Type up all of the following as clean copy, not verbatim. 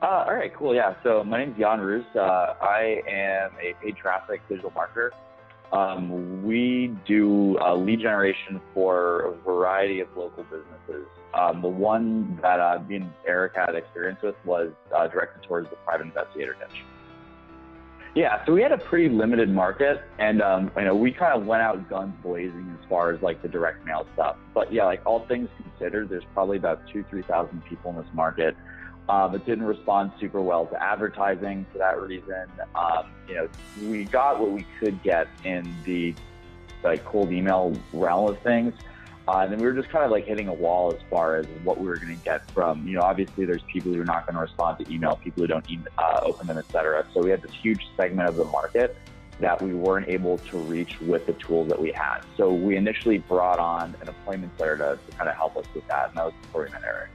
All right, cool. Yeah. So my name's Jan Roos. I am a paid traffic digital marketer. We do lead generation for a variety of local businesses. The one that me and Eric had experience with was directed towards the private investigator niche. Yeah, so we had a pretty limited market, and we kind of went out guns blazing as far as like the direct mail stuff. But yeah, like all things considered, there's probably about 2,000-3,000 people in this market. It didn't respond super well to advertising for that reason. We got what we could get in the like cold email realm of things. And then we were just kind of like hitting a wall as far as what we were going to get from, obviously there's people who are not going to respond to email, people who don't open them, et cetera. So we had this huge segment of the market that we weren't able to reach with the tools that we had. So we initially brought on an appointment setter to kind of help us with that. And that was before we met Eric.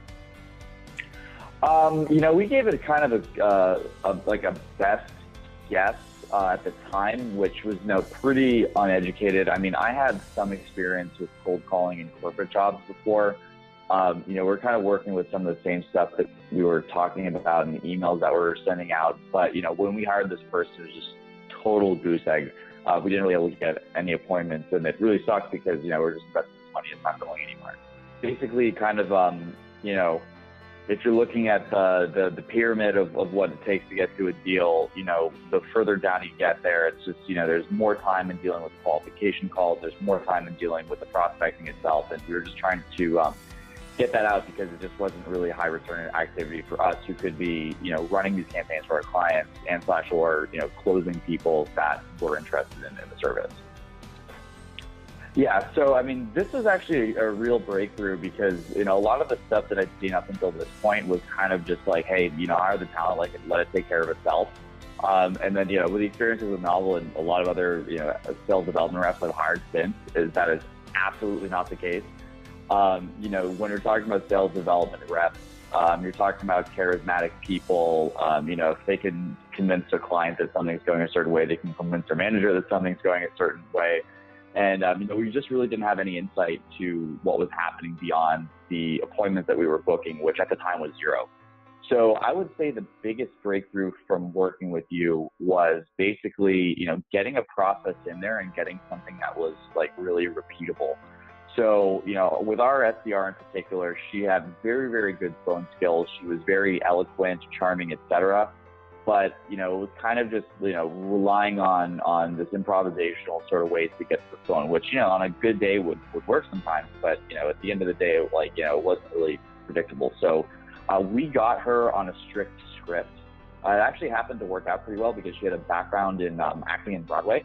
We gave it kind of a best guess at the time, which was pretty uneducated. I mean, I had some experience with cold calling in corporate jobs before. We're kind of working with some of the same stuff that we were talking about in the emails that we were sending out. But, when we hired this person, it was just total goose egg. We didn't really able to get any appointments, and it really sucks because, we're just investing this money. It's not going anywhere. Basically, kind of, if you're looking at the pyramid of what it takes to get to a deal, the further down you get there, it's just, there's more time in dealing with qualification calls. There's more time in dealing with the prospecting itself. And we were just trying to get that out because it just wasn't really a high return activity for us who could be, running these campaigns for our clients and or closing people that were interested in the service. Yeah, so I mean, this is actually a real breakthrough because, a lot of the stuff that I'd seen up until this point was kind of just like, hey, hire the talent, like let it take care of itself. And then, with the experiences with Novel and a lot of other, sales development reps I've hired since, that is absolutely not the case. When you're talking about sales development reps, you're talking about charismatic people. If they can convince a client that something's going a certain way, they can convince their manager that something's going a certain way. And, we just really didn't have any insight to what was happening beyond the appointments that we were booking, which at the time was zero. So I would say the biggest breakthrough from working with you was basically, getting a process in there and getting something that was like really repeatable. So, with our SDR in particular, she had very, very good phone skills. She was very eloquent, charming, etc. But, it was kind of just, relying on this improvisational sort of ways to get the phone, which, on a good day would work sometimes. But, at the end of the day, it wasn't really predictable. So we got her on a strict script. It actually happened to work out pretty well because she had a background in acting in Broadway.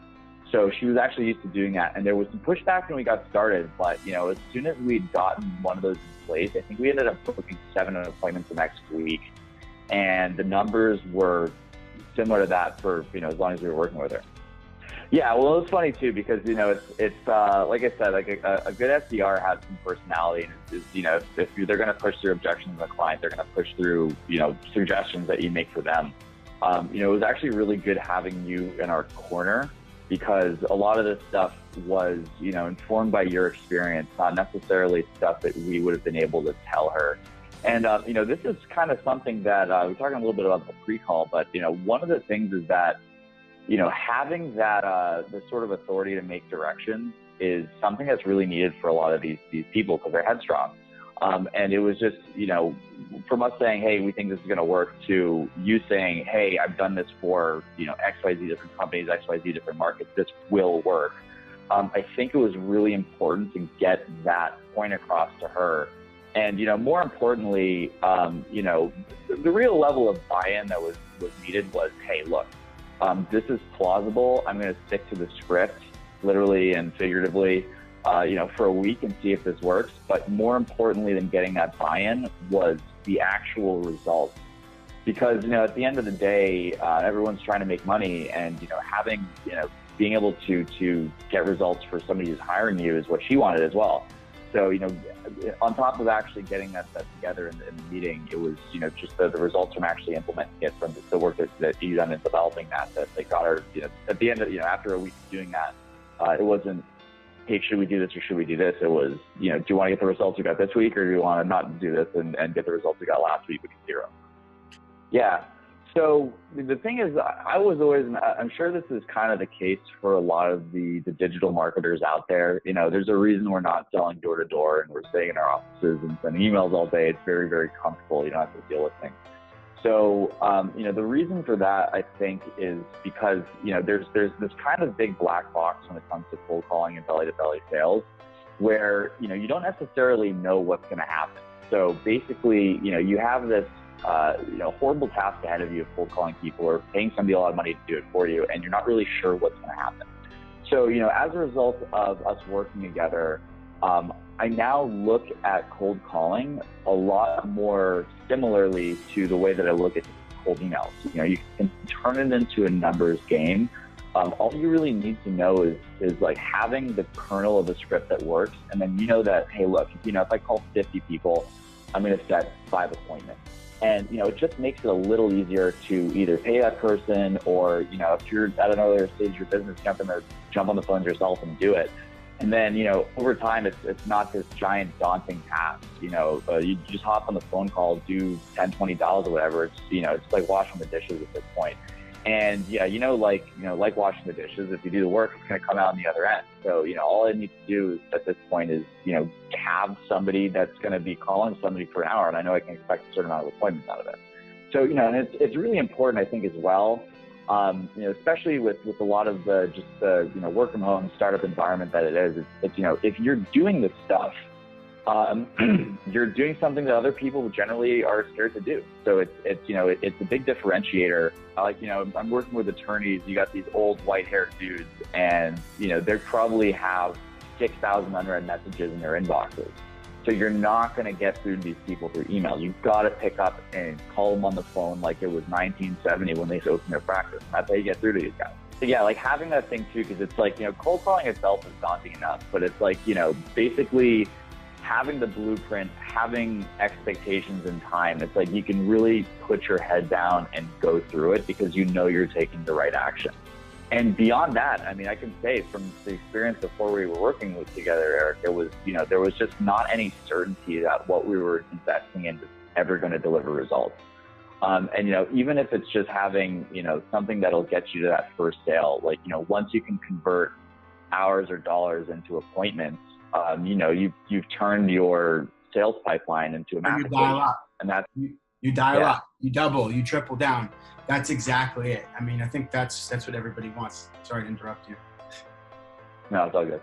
So she was actually used to doing that. And there was some pushback when we got started. But, as soon as we'd gotten one of those in place, I think we ended up booking 7 appointments the next week. And the numbers were similar to that for, as long as we were working with her. Yeah, well, it's funny too, because, it's like I said, like a good SDR has some personality, and if they're going to push through objections to the client, they're going to push through, suggestions that you make for them. It was actually really good having you in our corner because a lot of this stuff was, informed by your experience, not necessarily stuff that we would have been able to tell her. And, this is kind of something that we're talking a little bit about the pre-call, but, one of the things is that, having that, the sort of authority to make directions is something that's really needed for a lot of these people because they're headstrong. And it was just, from us saying, hey, we think this is going to work to you saying, hey, I've done this for, XYZ different companies, XYZ different markets. This will work. I think it was really important to get that point across to her. And, more importantly, the real level of buy-in that was needed was, hey, look, this is plausible. I'm going to stick to the script, literally and figuratively, for a week and see if this works. But more importantly than getting that buy-in was the actual results. Because, at the end of the day, everyone's trying to make money and, having, being able to get results for somebody who's hiring you is what she wanted as well. So, on top of actually getting that together in the meeting, it was, just the results from actually implementing it from the work that you've done in developing that they got her, at the end of, after a week of doing that, it wasn't, hey, should we do this or should we do this? It was, do you want to get the results we got this week or do you want to not do this and get the results we got last week, which is zero? Yeah. So the thing is, I was always, and I'm sure this is kind of the case for a lot of the digital marketers out there. You know, there's a reason we're not selling door to door and we're staying in our offices and sending emails all day. It's very, very comfortable. You don't have to deal with things. So, you know, the reason for that, I think, is because, you know, there's this kind of big black box when it comes to cold calling and belly to belly sales where, you know, you don't necessarily know what's going to happen. So basically, you know, you have this, you know, horrible task ahead of you of cold calling people or paying somebody a lot of money to do it for you, and you're not really sure what's going to happen. So, you know, as a result of us working together, I now look at cold calling a lot more similarly to the way that I look at cold emails. You know, you can turn it into a numbers game. All you really need to know is like having the kernel of a script that works, and then you know that, hey, look, you know, if I call 50 people, I'm going to set 5 appointments. And, you know, it just makes it a little easier to either pay that person or, you know, if you're at an earlier stage of your business, jump on the phone yourself and do it. And then, you know, over time, it's not this giant daunting task. You know, you just hop on the phone call, do $10, $20 or whatever. It's, you know, it's like washing the dishes at this point. And yeah, like washing the dishes, if you do the work, it's going to come out on the other end. So, you know, all I need to do at this point is, you know, have somebody that's going to be calling somebody for an hour, and I know I can expect a certain amount of appointments out of it. So, you know, and it's really important, I think, as well, you know, especially with a lot of the you know, work from home startup environment that it is, it's, you know, if you're doing this stuff, you're doing something that other people generally are scared to do. So it's you know, it's a big differentiator. Like, you know, I'm working with attorneys. You got these old white-haired dudes, and, you know, they probably have 6,000 unread messages in their inboxes. So you're not going to get through to these people through email. You've got to pick up and call them on the phone like it was 1970 when they opened their practice. That's how you get through to these guys. So yeah, like having that thing too, because it's like, you know, cold calling itself is daunting enough, but it's like, you know, basically having the blueprint, having expectations and time, it's like you can really put your head down and go through it because you know you're taking the right action. And beyond that, I mean, I can say from the experience before we were working with together, Eric, it was, you know, there was just not any certainty that what we were investing in was ever going to deliver results. And, you know, even if it's just having, you know, something that'll get you to that first sale, like, you know, once you can convert hours or dollars into appointments, you know, you've turned your sales pipeline into an application. You dial up. And that's, you dial up, you double, you triple down. That's exactly it. I mean, I think that's what everybody wants. Sorry to interrupt you. No, it's all good.